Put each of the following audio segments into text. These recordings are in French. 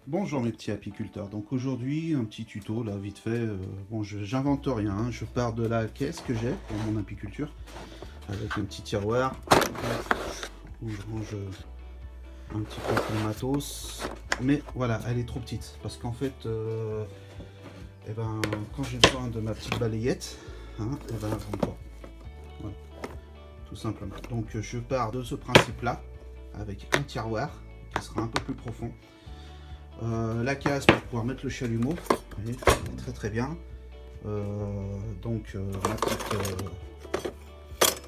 Bonjour mes petits apiculteurs, donc aujourd'hui un petit tuto là vite fait, bon j'invente rien, hein. Je pars de la caisse que j'ai pour mon apiculture avec un petit tiroir où je range un petit peu tout le matos, mais voilà elle est trop petite parce qu'en fait eh ben, quand j'ai besoin de ma petite balayette, hein, eh ben, elle prend pas. Voilà, tout simplement. Donc je pars de ce principe là avec un tiroir qui sera un peu plus profond. La case pour pouvoir mettre le chalumeau, vous voyez, très très bien. Donc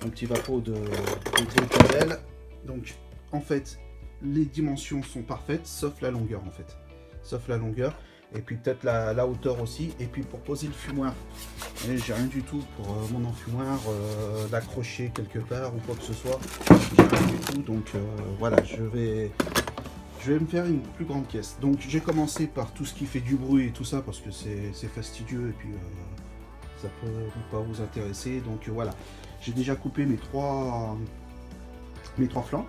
un petit vapeau de Gritabel. Donc en fait les dimensions sont parfaites sauf la longueur en fait. Sauf la longueur. Et puis peut-être la hauteur aussi. Et puis pour poser le fumoir, j'ai rien du tout pour mon enfumoir, l'accrocher quelque part ou quoi que ce soit. J'ai rien du tout. Donc voilà, je vais me faire une plus grande caisse. Donc j'ai commencé par tout ce qui fait du bruit et tout ça parce que c'est fastidieux et puis ça peut ne pas vous intéresser. Donc voilà, j'ai déjà coupé mes trois flancs,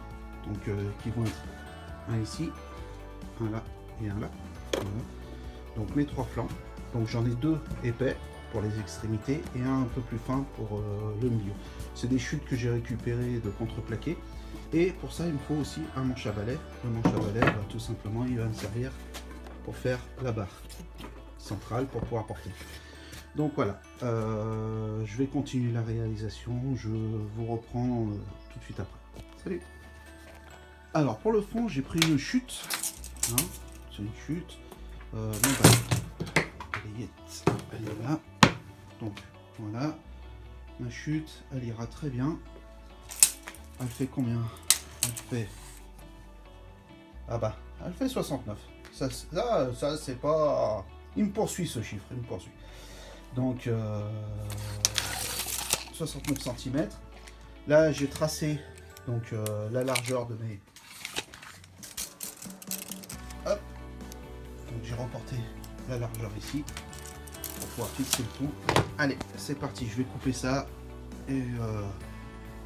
donc qui vont être un ici, un là et un là. Voilà. Donc mes trois flancs. Donc j'en ai deux épais pour les extrémités et un peu plus fin pour le milieu. C'est des chutes que j'ai récupérées de contreplaqué. Et pour ça, il me faut aussi un manche à balai. Le manche à balai, bah, tout simplement, il va me servir pour faire la barre centrale pour pouvoir porter. Donc voilà, je vais continuer la réalisation. Je vous reprends tout de suite après. Salut! Alors pour le fond, j'ai pris une chute. Hein, c'est une chute. Mon balayette, elle est là. Donc voilà, ma chute, elle ira très bien. Elle fait combien? Elle fait... Ah bah, elle fait 69. Ça c'est pas... Il me poursuit ce chiffre, il me poursuit. Donc, 69 cm. Là, j'ai tracé donc la largeur de mes... Hop. Donc j'ai remporté la largeur ici pour pouvoir fixer le tout. Allez, c'est parti, je vais couper ça et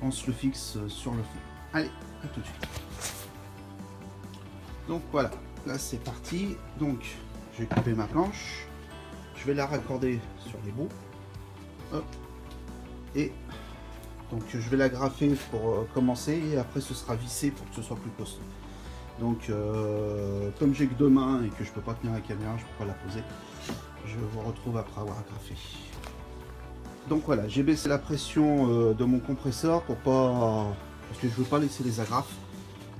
on se le fixe sur le fond. Allez, à tout de suite. Donc voilà, là c'est parti. Donc je vais couper ma planche. Je vais la raccorder sur les bouts. Hop. Et donc je vais la graffer pour commencer et après ce sera vissé pour que ce soit plus costaud. Donc comme j'ai que deux mains et que je peux pas tenir la caméra, je peux pas la poser. Je vous retrouve après avoir graffé. Donc voilà, j'ai baissé la pression de mon compresseur pour pas... parce que je veux pas laisser les agrafes.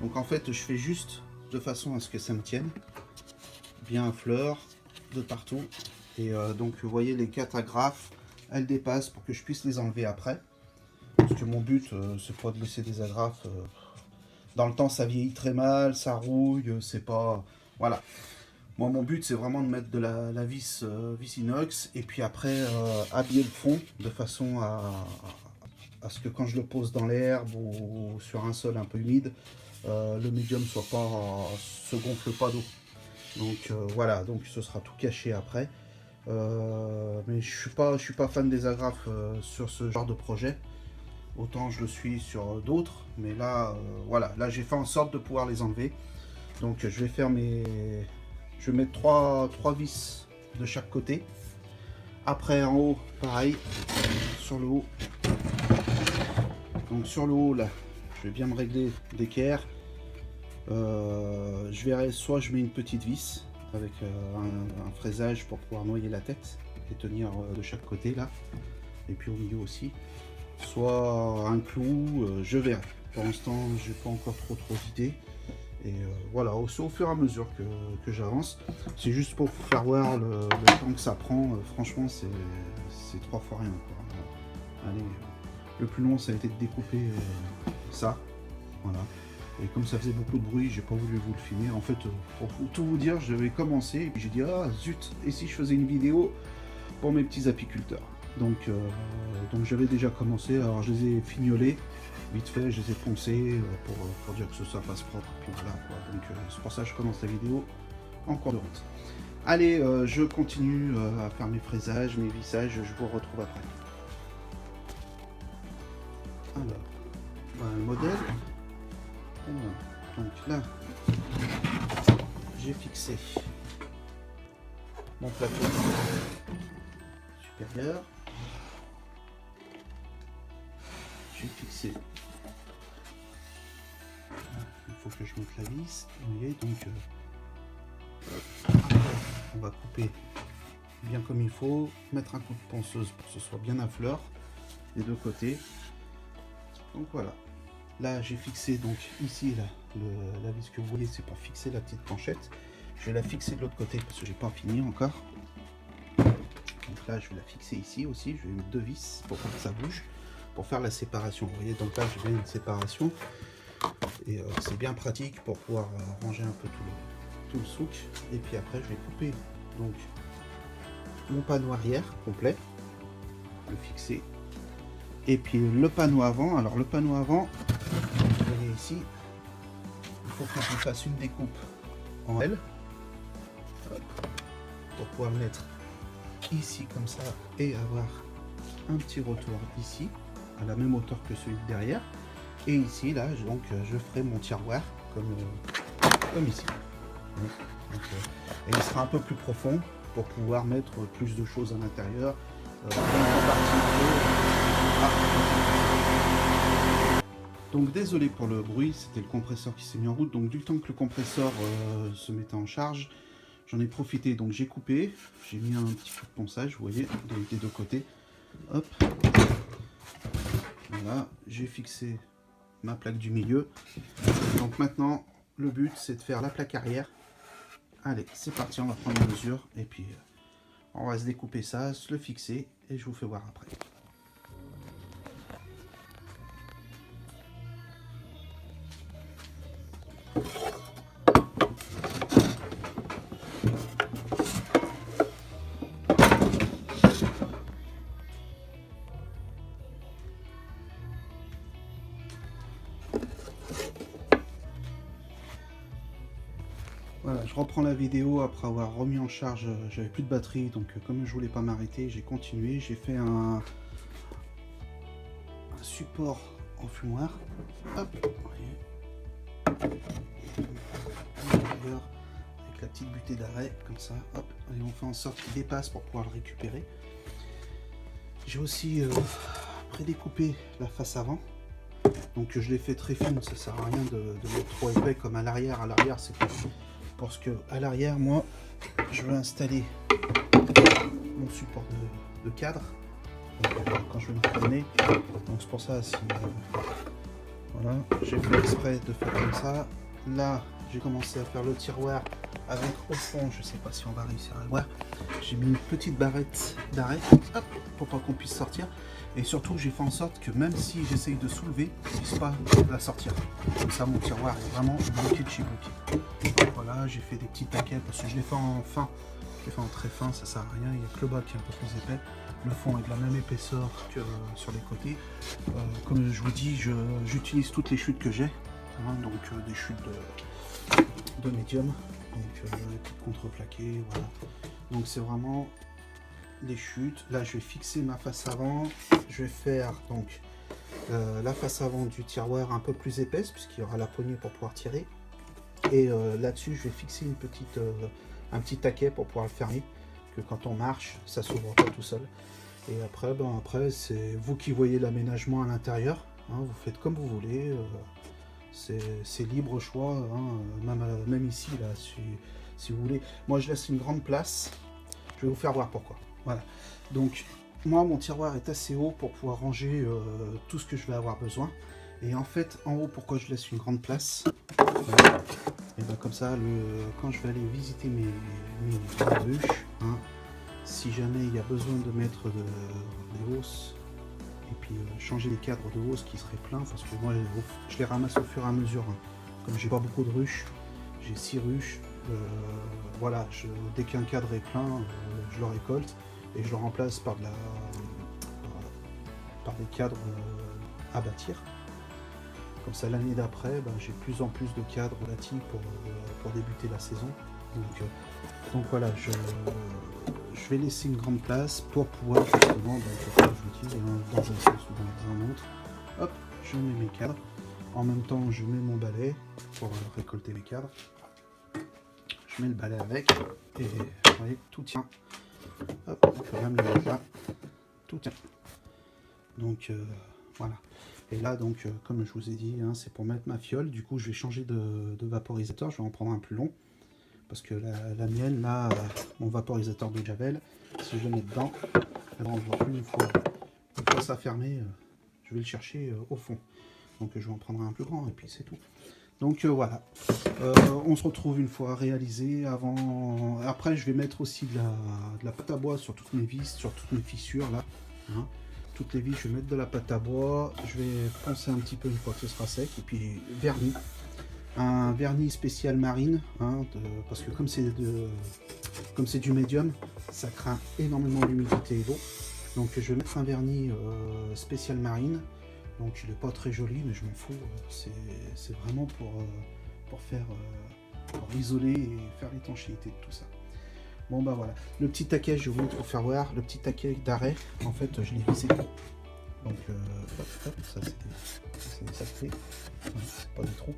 Donc en fait je fais juste de façon à ce que ça me tienne bien à fleur de partout. Et donc vous voyez les 4 agrafes, elles dépassent pour que je puisse les enlever après. Parce que mon but c'est pas de laisser des agrafes. Dans le temps ça vieillit très mal, ça rouille, c'est pas... Voilà. Moi, mon but, c'est vraiment de mettre de la vis, vis inox et puis après habiller le fond de façon à ce que quand je le pose dans l'herbe ou sur un sol un peu humide, le médium se gonfle pas d'eau. Donc voilà, donc ce sera tout caché après. Mais je suis pas fan des agrafes sur ce genre de projet. Autant je le suis sur d'autres, mais là, voilà, là j'ai fait en sorte de pouvoir les enlever. Donc je vais faire je vais mettre trois vis de chaque côté. Après en haut, pareil, sur le haut. Donc sur le haut là, je vais bien me régler d'équerre. Je verrai soit je mets une petite vis avec un fraisage pour pouvoir noyer la tête et tenir de chaque côté là. Et puis au milieu aussi. Soit un clou, je verrai. Pour l'instant, j'ai pas encore trop d'idées. Et voilà, au fur et à mesure que j'avance, c'est juste pour vous faire voir le temps que ça prend. Franchement, c'est 3 fois rien, quoi. Allez, le plus long, ça a été de découper ça. Voilà. Et comme ça faisait beaucoup de bruit, j'ai pas voulu vous le filmer. En fait, pour tout vous dire, je vais commencer. Et puis j'ai dit, ah zut, et si je faisais une vidéo pour mes petits apiculteurs. Donc j'avais déjà commencé. Alors je les ai fignolés. Vite fait, je les ai poncés pour dire que ça passe propre, puis voilà quoi. Donc c'est pour ça que je commence la vidéo en cours de route. Allez, je continue à faire mes fraisages, mes vissages, je vous retrouve après. Alors, voilà le modèle. Voilà. Donc là, j'ai fixé mon plateau supérieur. J'ai fixé. Il faut que je mette la vis. Vous voyez, donc on va couper bien comme il faut, mettre un coup de ponceuse pour que ce soit bien à fleur des deux côtés. Donc voilà. Là j'ai fixé donc ici la vis que vous voyez, c'est pour fixer la petite planchette. Je vais la fixer de l'autre côté parce que j'ai pas fini encore. Donc là je vais la fixer ici aussi. Je vais mettre deux vis pour que ça bouge, pour faire la séparation. Vous voyez, donc là j'ai bien une séparation et c'est bien pratique pour pouvoir ranger un peu tout le souk. Et puis après je vais couper donc mon panneau arrière complet, le fixer, et puis le panneau avant. Alors le panneau avant, vous voyez ici, il faut que je fasse une découpe en L pour pouvoir le mettre ici comme ça et avoir un petit retour ici à la même hauteur que celui de derrière. Et ici là donc je ferai mon tiroir comme ici. Donc, et il sera un peu plus profond pour pouvoir mettre plus de choses à l'intérieur. Donc désolé pour le bruit, c'était le compresseur qui s'est mis en route. Donc du temps que le compresseur se mettait en charge, j'en ai profité. Donc j'ai coupé, j'ai mis un petit coup de ponçage, vous voyez, des deux côtés. Hop. Voilà, j'ai fixé ma plaque du milieu. Donc maintenant, le but c'est de faire la plaque arrière. Allez, c'est parti, on va prendre la mesure et puis on va se découper ça, se le fixer et je vous fais voir après. Voilà, je reprends la vidéo après avoir remis en charge, j'avais plus de batterie, donc comme je voulais pas m'arrêter, j'ai continué, j'ai fait un support en fumoir, hop, vous voyez, avec la petite butée d'arrêt, comme ça, hop, et on fait en sorte qu'il dépasse pour pouvoir le récupérer. J'ai aussi prédécoupé la face avant, donc je l'ai fait très fine, ça sert à rien de mettre trop épais comme à l'arrière. À l'arrière c'est parce que à l'arrière, moi, je veux installer mon support de cadre. Donc, quand je vais me promener, donc c'est pour ça si voilà, j'ai fait exprès de faire comme ça. Là, j'ai commencé à faire le tiroir avec au fond, je sais pas si on va réussir à le voir. J'ai mis une petite barrette d'arrêt, pour pas qu'on puisse sortir. Et surtout, j'ai fait en sorte que même si j'essaye de soulever, je ne puisse pas la sortir. Comme ça, mon tiroir est vraiment bloqué de chez bloqué. Voilà, j'ai fait des petits taquets parce que je l'ai fait en fin. Je l'ai fait en très fin, ça sert à rien. Il n'y a que le bas qui est un peu plus épais. Le fond est de la même épaisseur que sur les côtés. Comme je vous dis, j'utilise toutes les chutes que j'ai. Hein, donc des chutes de médium. Donc les petites contreplaquées, voilà. Donc c'est vraiment des chutes. Là je vais fixer ma face avant. Je vais faire donc la face avant du tiroir un peu plus épaisse puisqu'il y aura la poignée pour pouvoir tirer. Et là-dessus je vais fixer un petit taquet pour pouvoir le fermer. Que quand on marche, ça s'ouvre pas tout seul. Et après, après c'est vous qui voyez l'aménagement à l'intérieur. Hein, vous faites comme vous voulez. C'est libre choix. Hein, même ici là, si vous voulez. Moi je laisse une grande place. Je vais vous faire voir pourquoi. Voilà. Donc moi mon tiroir est assez haut pour pouvoir ranger tout ce que je vais avoir besoin. Et en fait en haut, pourquoi je laisse une grande place, voilà. Et bien comme ça, quand je vais aller visiter mes ruches, hein, si jamais il y a besoin de mettre des hausses et puis changer les cadres de hausse qui seraient pleins, parce que moi je les ramasse au fur et à mesure. Hein. Comme j'ai pas beaucoup de ruches, j'ai 6 ruches. Voilà, dès qu'un cadre est plein, je le récolte et je le remplace par des cadres à bâtir. Comme ça, l'année d'après, j'ai de plus en plus de cadres bâtis pour débuter la saison. Donc voilà, je vais laisser une grande place pour pouvoir justement, comme je vous dis, dans un sens ou dans un autre. Hop, je mets mes cadres. En même temps, je mets mon balai pour récolter mes cadres. je mets le balai avec, et vous voyez, tout tient. Hop, on peut même le mettre là, tout tient. Donc voilà. Et là, donc, comme je vous ai dit, hein, c'est pour mettre ma fiole. Du coup, je vais changer de vaporisateur. Je vais en prendre un plus long. Parce que la mienne, là, mon vaporisateur de Javel, si je le mets dedans, on voit une fois ça fermé, je vais le chercher au fond. Donc, je vais en prendre un plus grand et puis c'est tout. Donc, voilà. On se retrouve une fois réalisé. Après, je vais mettre aussi de la pâte à bois sur toutes mes vis, sur toutes mes fissures, là. Hein. Toutes les vis, je vais mettre de la pâte à bois, je vais poncer un petit peu une fois que ce sera sec, et puis vernis. Un vernis spécial marine, hein, parce que comme c'est du médium, ça craint énormément l'humidité et l'eau. Donc je vais mettre un vernis spécial marine. Donc il n'est pas très joli, mais je m'en fous. C'est vraiment pour isoler et faire l'étanchéité de tout ça. Bon bah voilà, le petit taquet, je vais vous faire voir, le petit taquet d'arrêt, en fait je l'ai vissé. Donc hop, ça c'est des sacrés, c'est pas des trous.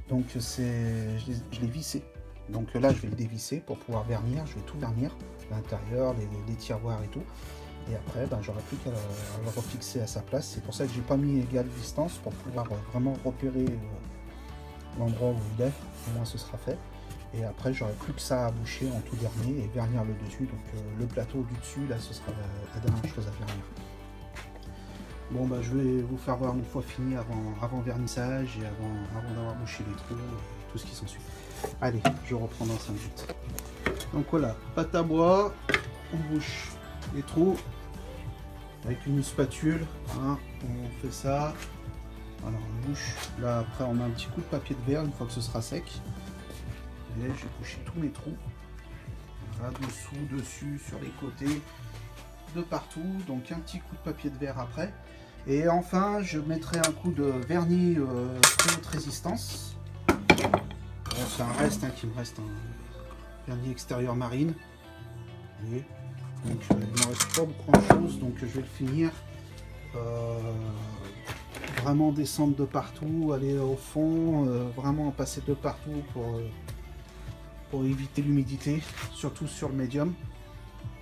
Donc je l'ai vissé. Donc là je vais le dévisser pour pouvoir vernir, je vais tout vernir, l'intérieur, les tiroirs et tout. Et après j'aurai plus qu'à le refixer à sa place. C'est pour ça que j'ai pas mis égale distance pour pouvoir vraiment repérer l'endroit où il est, au moins ce sera fait. Et après, j'aurai plus que ça à boucher en tout dernier et vernir le dessus. Donc le plateau du dessus, là, ce sera la dernière chose à vernir. Bon, bah, je vais vous faire voir une fois fini avant vernissage et avant d'avoir bouché les trous et tout ce qui s'ensuit. Allez, je reprends dans 5 minutes. Donc voilà, pâte à bois, on bouche les trous avec une spatule. Hein, on fait ça. Alors, on bouche. Là, après, on met un petit coup de papier de verre une fois que ce sera sec. Et j'ai bouché tous mes trous, voilà, dessous, dessus, sur les côtés, de partout. Donc un petit coup de papier de verre après. Et enfin, je mettrai un coup de vernis très haute résistance. Bon, c'est un reste, hein, qui me reste un vernis extérieur marine. Et donc il ne me reste pas beaucoup de choses, donc je vais le finir. Vraiment descendre de partout, aller au fond, vraiment passer de partout pour éviter l'humidité, surtout sur le médium.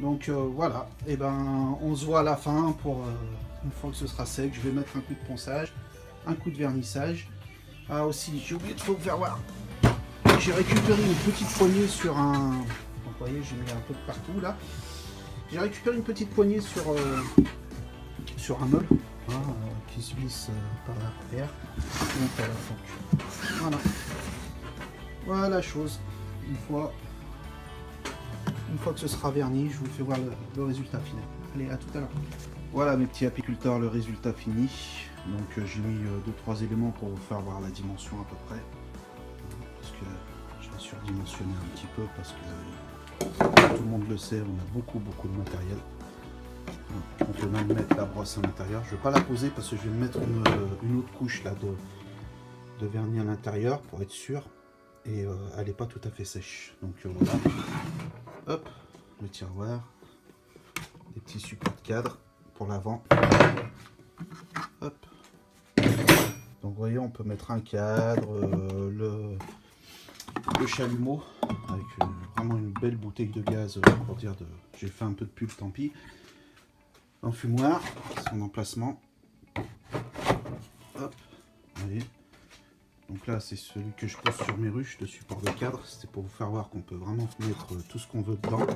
Donc voilà, et on se voit à la fin pour une fois que ce sera sec. Je vais mettre un coup de ponçage, un coup de vernissage. Ah aussi, j'ai oublié de vous faire voir, j'ai récupéré une petite poignée sur un... Donc, vous voyez, j'ai mis un peu de partout là. J'ai récupéré une petite poignée sur un meuble, hein, qui se glisse par l'arrière. Donc voilà la chose. Une fois que ce sera verni, je vous fais voir le résultat final. Allez, à tout à l'heure. Voilà mes petits apiculteurs, le résultat fini. Donc j'ai mis 2-3 éléments pour vous faire voir la dimension à peu près. Parce que je l'ai surdimensionné un petit peu parce que tout le monde le sait, on a beaucoup de matériel. Donc, on peut même mettre la brosse à l'intérieur. Je ne vais pas la poser parce que je vais mettre une autre couche là de vernis à l'intérieur pour être sûr. Et elle n'est pas tout à fait sèche. Donc voilà. Hop, le tiroir. Des petits supports de cadre pour l'avant. Hop. Donc vous voyez, on peut mettre un cadre, le chalumeau avec vraiment une belle bouteille de gaz pour dire j'ai fait un peu de pub, tant pis. L'enfumoir, son emplacement. Hop, vous voyez. Donc là, c'est celui que je pose sur mes ruches de support de cadre. C'était pour vous faire voir qu'on peut vraiment mettre tout ce qu'on veut dedans.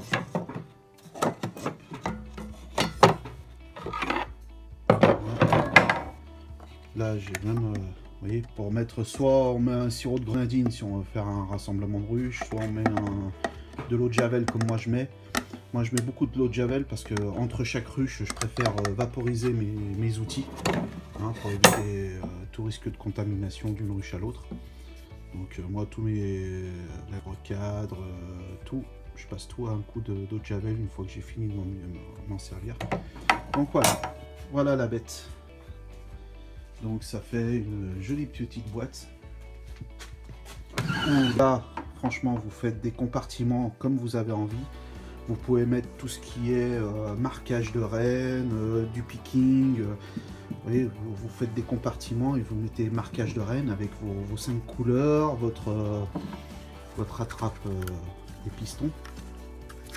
Voilà. Là, j'ai même, vous voyez, pour mettre, soit on met un sirop de grenadine si on veut faire un rassemblement de ruches, soit on met de l'eau de javel comme moi je mets. Moi, je mets beaucoup de l'eau de javel parce que entre chaque ruche, je préfère vaporiser mes outils, hein, pour éviter tout risque de contamination d'une ruche à l'autre. Donc moi, tous mes recadres, tout, je passe tout à un coup d'eau de javel une fois que j'ai fini de m'en servir. Donc voilà la bête. Donc ça fait une jolie petite boîte. Là, franchement, vous faites des compartiments comme vous avez envie. Vous pouvez mettre tout ce qui est marquage de rennes, du picking. Vous voyez, vous faites des compartiments et vous mettez marquage de rennes avec vos 5 couleurs, votre votre attrape des pistons,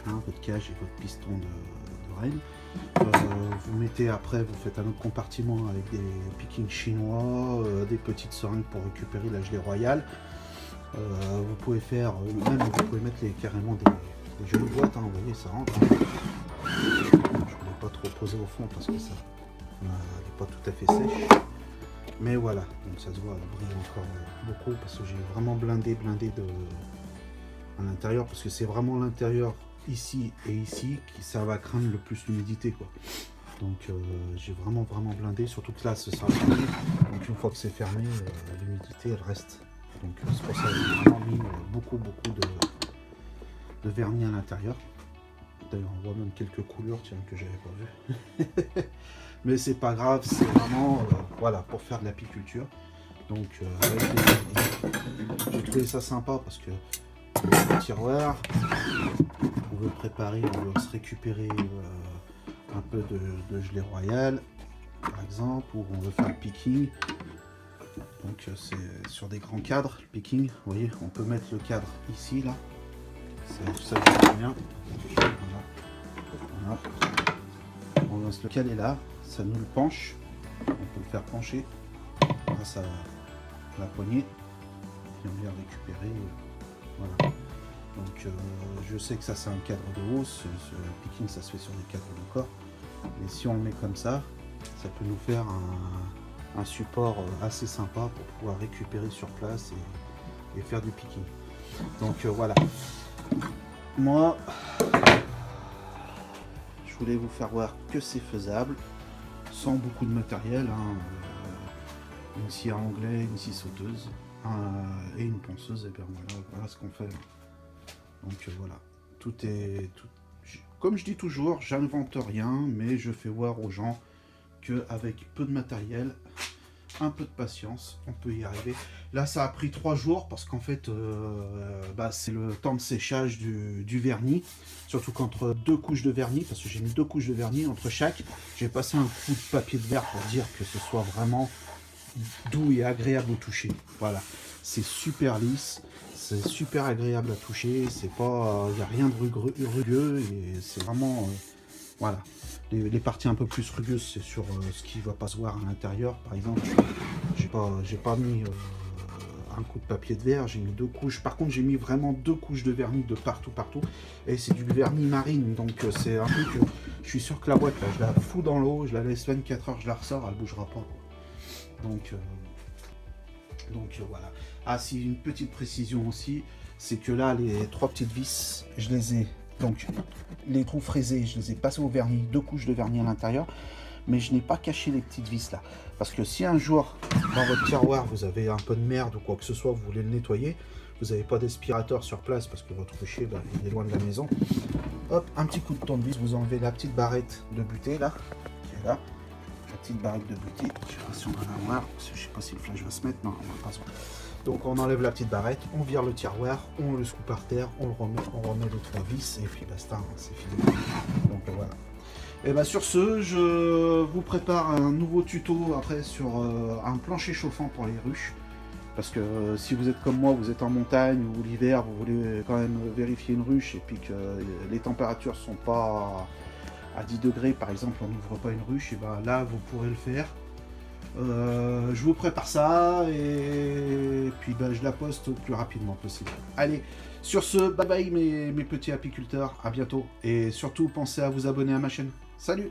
hein, votre cage et votre piston de reine. Vous mettez après, vous faites un autre compartiment avec des pickings chinois, des petites seringues pour récupérer la gelée royale. Vous pouvez faire, même vous pouvez mettre carrément des jolies boîtes, hein, vous voyez ça rentre. Hein. Je ne voulais pas trop poser au fond parce que ça n'est pas tout à fait sèche. Mais voilà, donc ça se voit, elle brille encore beaucoup parce que j'ai vraiment blindé à l'intérieur, parce que c'est vraiment l'intérieur ici et ici qui ça va craindre le plus l'humidité, quoi. Donc j'ai vraiment blindé, surtout que là ce sera fermé, donc une fois que c'est fermé, l'humidité elle reste. Donc c'est pour ça que j'ai vraiment mis beaucoup de vernis à l'intérieur. D'ailleurs on voit même quelques couleurs, tiens, que j'avais pas vu. Mais c'est pas grave, c'est vraiment voilà, pour faire de l'apiculture. Donc j'ai trouvé ça sympa parce que le tiroir, on veut préparer, on veut se récupérer un peu de gelée royale par exemple, ou on veut faire le picking. Donc c'est sur des grands cadres, le picking, vous voyez, on peut mettre le cadre ici, là, ça je bien. Voilà. On va se le caler là, ça nous le penche, on peut le faire pencher grâce à la poignée, et on vient récupérer, voilà. Donc je sais que ça c'est un cadre de hausse, ce picking ça se fait sur des cadres de corps, mais si on le met comme ça peut nous faire un support assez sympa pour pouvoir récupérer sur place et faire du picking. Donc voilà, moi je voulais vous faire voir que c'est faisable sans beaucoup de matériel, hein. Une scie à onglet, une scie sauteuse et une ponceuse, et bien voilà ce qu'on fait. Donc voilà, tout comme je dis toujours, j'invente rien, mais je fais voir aux gens qu'avec peu de matériel, un peu de patience, on peut y arriver. Là ça a pris 3 jours parce qu'en fait c'est le temps de séchage du vernis, surtout qu'entre 2 couches de vernis, parce que j'ai mis 2 couches de vernis entre chaque, j'ai passé un coup de papier de verre pour dire que ce soit vraiment doux et agréable au toucher. Voilà, c'est super lisse, c'est super agréable à toucher, c'est pas, il n'y a rien de rugueux et c'est vraiment voilà. Les parties un peu plus rugueuses, c'est sur ce qui va pas se voir à l'intérieur. Par exemple, j'ai pas mis un coup de papier de verre, j'ai mis 2 couches. Par contre, j'ai mis vraiment 2 couches de vernis de partout. Et c'est du vernis marine, donc c'est un truc. Je suis sûr que la boîte, là, je la fous dans l'eau, je la laisse 24 heures, je la ressors, elle bougera pas, quoi. Donc voilà. Ah, si une petite précision aussi, c'est que là, les 3 petites vis, je les ai. Donc les trous fraisés, je les ai passés au vernis, 2 couches de vernis à l'intérieur, mais je n'ai pas caché les petites vis là. Parce que si un jour, dans votre tiroir, vous avez un peu de merde ou quoi que ce soit, vous voulez le nettoyer, vous n'avez pas d'aspirateur sur place parce que votre rucher il est loin de la maison, hop, un petit coup de tournevis, vous enlevez la petite barrette de butée là, qui est là, la petite barrette de butée, je sais pas si on va la voir, je sais pas si le flash va se mettre, non, on va pas se voir. Donc on enlève la petite barrette, on vire le tiroir, on le secoue par terre, on remet les 3 vis et puis basta, c'est fini. Donc voilà. Et bien sur ce, je vous prépare un nouveau tuto après sur un plancher chauffant pour les ruches. Parce que si vous êtes comme moi, vous êtes en montagne ou l'hiver, vous voulez quand même vérifier une ruche et puis que les températures sont pas à 10 degrés par exemple, on n'ouvre pas une ruche, et ben là vous pourrez le faire. Je vous prépare ça et puis je la poste le plus rapidement possible. Allez, sur ce, bye bye mes petits apiculteurs, à bientôt. Et surtout, pensez à vous abonner à ma chaîne. Salut!